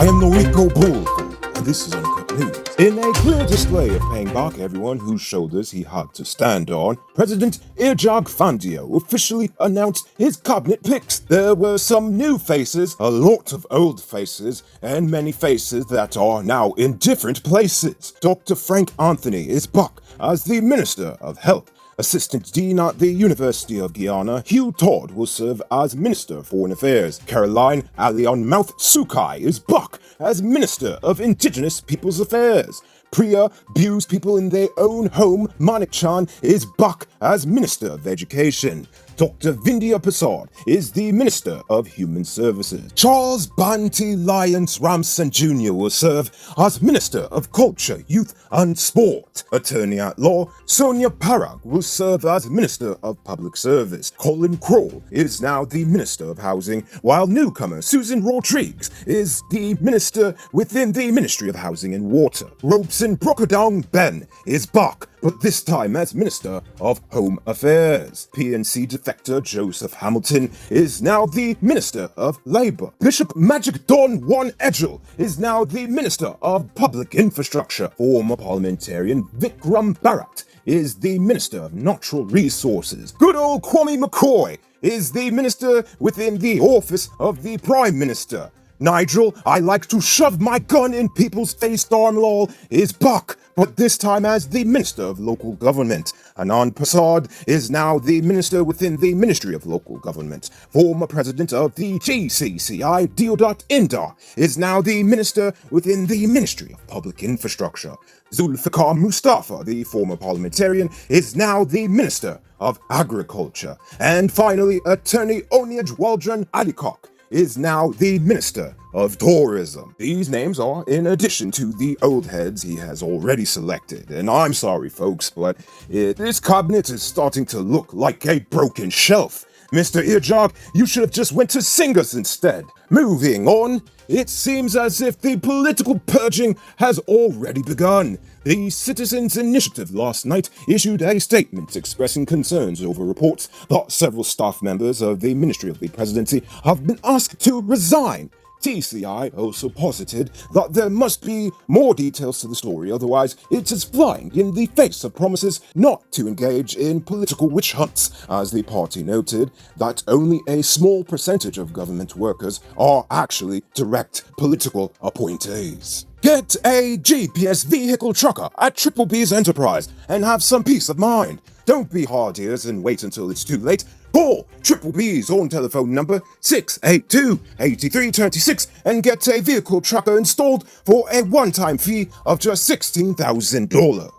I am the Rico Bull, and this is Uncut News. In a clear display of paying back everyone whose shoulders he had to stand on, President Irjag Fandio officially announced his cabinet picks. There were some new faces, a lot of old faces, and many faces that are now in different places. Dr. Frank Anthony is back as the Minister of Health. Assistant Dean at the University of Guyana, Hugh Todd, will serve as Minister of Foreign Affairs. Caroline Alionmouth Sukai is back as Minister of Indigenous Peoples Affairs. Priya Bu's people in their own home, Manik Chan, is back as Minister of Education. Dr. Vindhya Prasad is the Minister of Human Services. Charles Banty Lyons Ramson Jr. will serve as Minister of Culture, Youth and Sport. Attorney-at-Law Sonia Parag will serve as Minister of Public Service. Colin Crowell is now the Minister of Housing, while newcomer Susan Rodriguez is the Minister within the Ministry of Housing and Water. Robeson Brocadong Ben is back, but this time as Minister of Home Affairs. PNC defector Joseph Hamilton is now the Minister of Labour. Bishop Magic Don Juan Edgell is now the Minister of Public Infrastructure. Former parliamentarian Vikram Bharat is the Minister of Natural Resources. Good old Kwame McCoy is the Minister within the Office of the Prime Minister. Nigel, I like to shove my gun in people's face, Darmlall, is back, but this time as the Minister of Local Government. Anand Prasad is now the Minister within the Ministry of Local Government. Former President of the GCCI, Deodat Indar, is now the Minister within the Ministry of Public Infrastructure. Zulfikar Mustafa, the former parliamentarian, is now the Minister of Agriculture. And finally, Attorney Onyej Waldron Alikok is now the Minister of Tourism. These names are in addition to the old heads he has already selected. And I'm sorry, folks, but this cabinet is starting to look like a broken shelf. Mr. Irjag, you should have just went to singers instead. Moving on, it seems as if the political purging has already begun. The Citizens Initiative last night issued a statement expressing concerns over reports that several staff members of the Ministry of the Presidency have been asked to resign. TCI also posited that there must be more details to the story, otherwise it is flying in the face of promises not to engage in political witch hunts, as the party noted that only a small percentage of government workers are actually direct political appointees. Get a GPS vehicle trucker at Triple B's Enterprise and have some peace of mind. Don't be hard ears and wait until it's too late. Call Triple B's on telephone number 682-8326 and get a vehicle tracker installed for a one-time fee of just $16,000.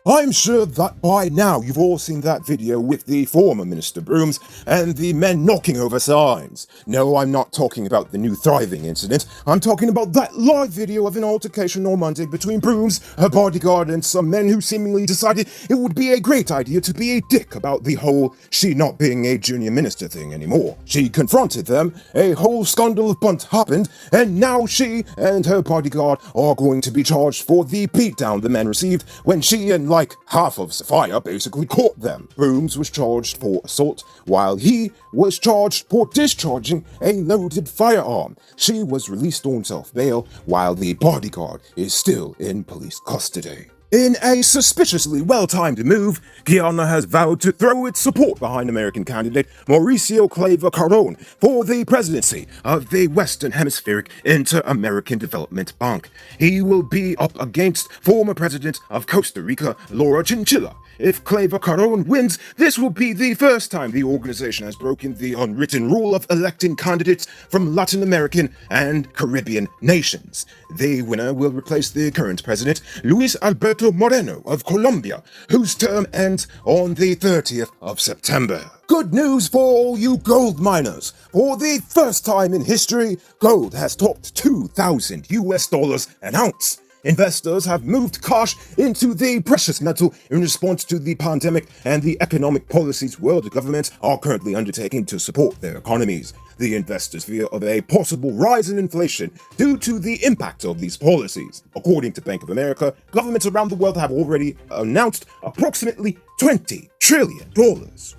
I'm sure that by now you've all seen that video with the former Minister Brooms and the men knocking over signs. No, I'm not talking about the new thriving incident. I'm talking about that live video of an altercation on Monday between Brooms, her bodyguard, and some men who seemingly decided it would be a great idea to be a dick about the whole she not being a junior minister thing anymore. She confronted them, a whole scandal of bunt happened, and now she and her bodyguard are going to be charged for the beatdown the men received when she and like half of Sophia basically caught them. Brooms was charged for assault, while he was charged for discharging a loaded firearm. She was released on self-bail, while the bodyguard is still in police custody. In a suspiciously well-timed move, Guyana has vowed to throw its support behind American candidate Mauricio Claver Caron for the presidency of the Western Hemispheric Inter-American Development Bank. He will be up against former president of Costa Rica, Laura Chinchilla. If Claver Caron wins, this will be the first time the organization has broken the unwritten rule of electing candidates from Latin American and Caribbean nations. The winner will replace the current president, Luis Alberto Moreno of Colombia, whose term ends on the 30th of September. Good news for all you gold miners. For the first time in history, gold has topped $2,000 an ounce. Investors have moved cash into the precious metal in response to the pandemic and the economic policies world governments are currently undertaking to support their economies. The investors fear of a possible rise in inflation due to the impact of these policies. According to Bank of America, governments around the world have already announced approximately $20 trillion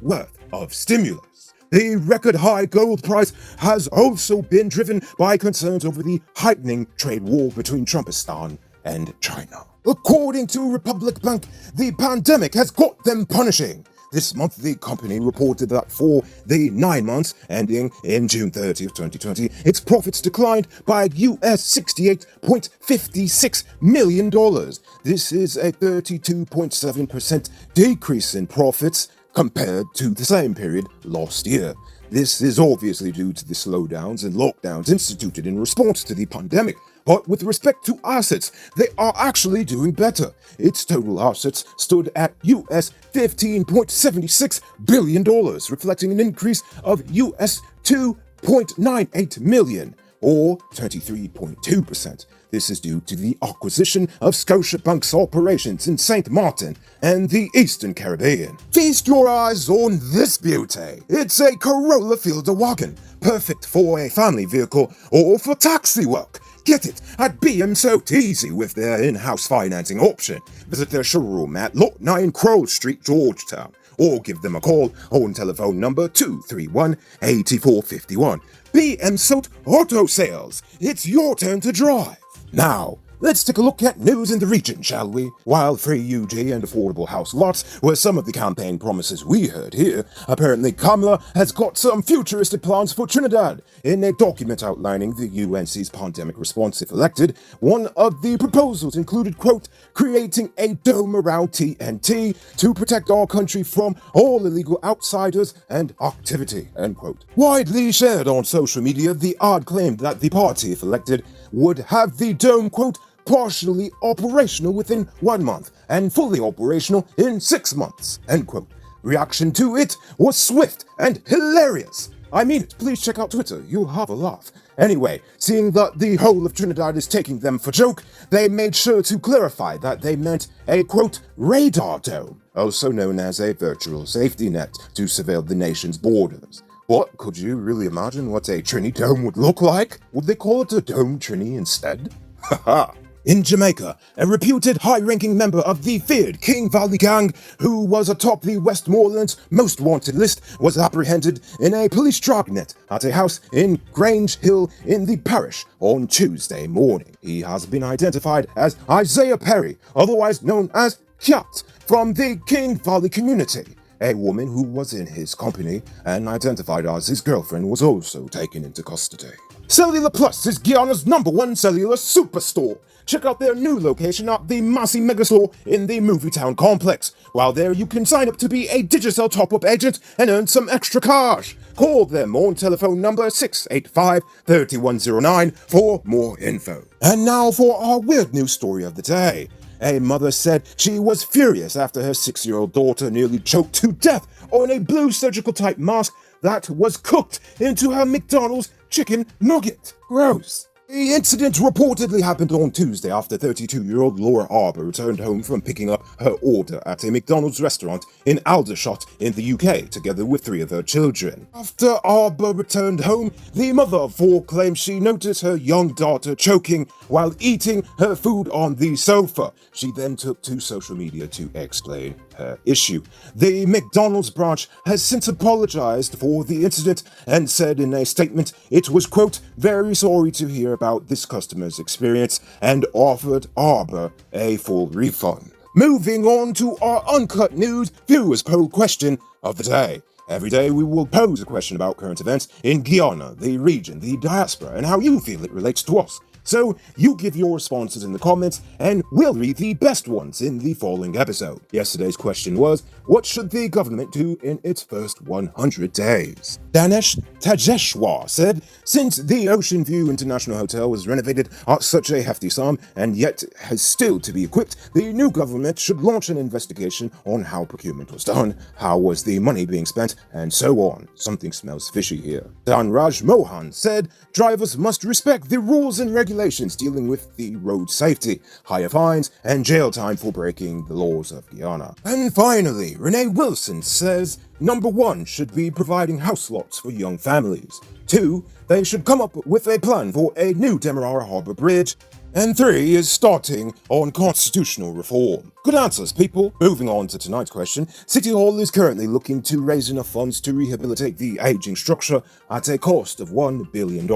worth of stimulus. The record high gold price has also been driven by concerns over the heightening trade war between Trumpistan and China. According to Republic Bank, the pandemic has got them punishing. This month, the company reported that for the 9 months ending in June 30th, 2020, its profits declined by US $68.56 million. This is a 32.7% decrease in profits compared to the same period last year. This is obviously due to the slowdowns and lockdowns instituted in response to the pandemic. But with respect to assets, they are actually doing better. Its total assets stood at US $15.76 billion, reflecting an increase of US $2.98 million, or 23.2%. This is due to the acquisition of Scotiabank's operations in St. Martin and the Eastern Caribbean. Feast your eyes on this beauty. It's a Corolla Fielder wagon, perfect for a family vehicle or for taxi work. Get it at BM So Easy with their in-house financing option. Visit their showroom at Lot 9 Crow Street, Georgetown, or give them a call on telephone number 231-8451. BM Soat Auto Sales. It's your turn to drive. Now, let's take a look at news in the region, shall we? While free UG and affordable house lots were some of the campaign promises we heard here, apparently Kamala has got some futuristic plans for Trinidad. In a document outlining the UNC's pandemic response if elected, one of the proposals included, quote, creating a dome around TNT to protect our country from all illegal outsiders and activity, end quote. Widely shared on social media, the ad claimed that the party, if elected, would have the dome, quote, partially operational within 1 month and fully operational in 6 months, end quote. Reaction to it was swift and hilarious. I mean it, please check out Twitter, you'll have a laugh. Anyway, seeing that the whole of Trinidad is taking them for joke, they made sure to clarify that they meant a, quote, radar dome, also known as a virtual safety net to surveil the nation's borders. What, could you really imagine what a Trini dome would look like? Would they call it a dome Trini instead? Haha. In Jamaica, a reputed high-ranking member of the feared King Valley Gang, who was atop the Westmoreland's most wanted list, was apprehended in a police dragnet at a house in Grange Hill in the parish on Tuesday morning. He has been identified as Isaiah Perry, otherwise known as Kyat, from the King Valley community. A woman who was in his company and identified as his girlfriend was also taken into custody. Cellular Plus is Guyana's #1 cellular superstore. Check out their new location at the Massey Megastore in the Movietown complex. While there, you can sign up to be a Digicel top-up agent and earn some extra cash. Call them on telephone number 685-3109 for more info. And now for our weird news story of the day. A mother said she was furious after her 6-year-old daughter nearly choked to death on a blue surgical-type mask that was cooked into her McDonald's chicken nugget. Gross. The incident reportedly happened on Tuesday after 32-year-old Laura Arbour returned home from picking up her order at a McDonald's restaurant in Aldershot in the UK, together with 3 of her children. After Arbour returned home, the mother of 4 claimed she noticed her young daughter choking while eating her food on the sofa. She then took to social media to explain her issue. The McDonald's branch has since apologized for the incident and said in a statement it was, quote, very sorry to hear about this customer's experience and offered Arbour a full refund. Moving on to our Uncut News viewers poll question of the day. Every day we will pose a question about current events in Guyana, the region, the diaspora, and how you feel it relates to us. So you give your responses in the comments and we'll read the best ones in the following episode. Yesterday's question was, what should the government do in its first 100 days? Danesh Tajeshwar said, since the Ocean View International Hotel was renovated at such a hefty sum and yet has still to be equipped, the new government should launch an investigation on how procurement was done, how was the money being spent, and so on. Something smells fishy here. Danraj Mohan said, drivers must respect the rules and regulations dealing with the road safety, higher fines, and jail time for breaking the laws of Guyana. And finally, Renee Wilson says, Number 1 should be providing house lots for young families. 2, they should come up with a plan for a new Demerara Harbour Bridge. And 3 is starting on constitutional reform. Good answers, people. Moving on to tonight's question. City Hall is currently looking to raise enough funds to rehabilitate the aging structure at a cost of $1 billion.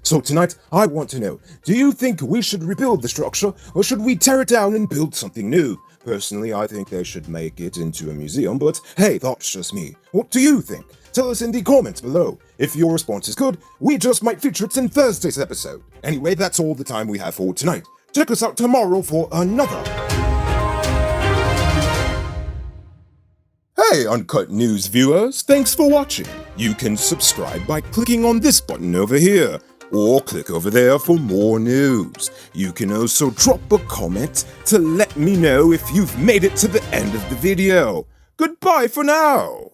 So tonight, I want to know, do you think we should rebuild the structure, or should we tear it down and build something new? Personally, I think they should make it into a museum, but hey, that's just me. What do you think? Tell us in the comments below. If your response is good, we just might feature it in Thursday's episode. Anyway, that's all the time we have for tonight. Check us out tomorrow for another. Hey, Uncut News viewers, thanks for watching. You can subscribe by clicking on this button over here, or click over there for more news. You can also drop a comment to let me know if you've made it to the end of the video. Goodbye for now.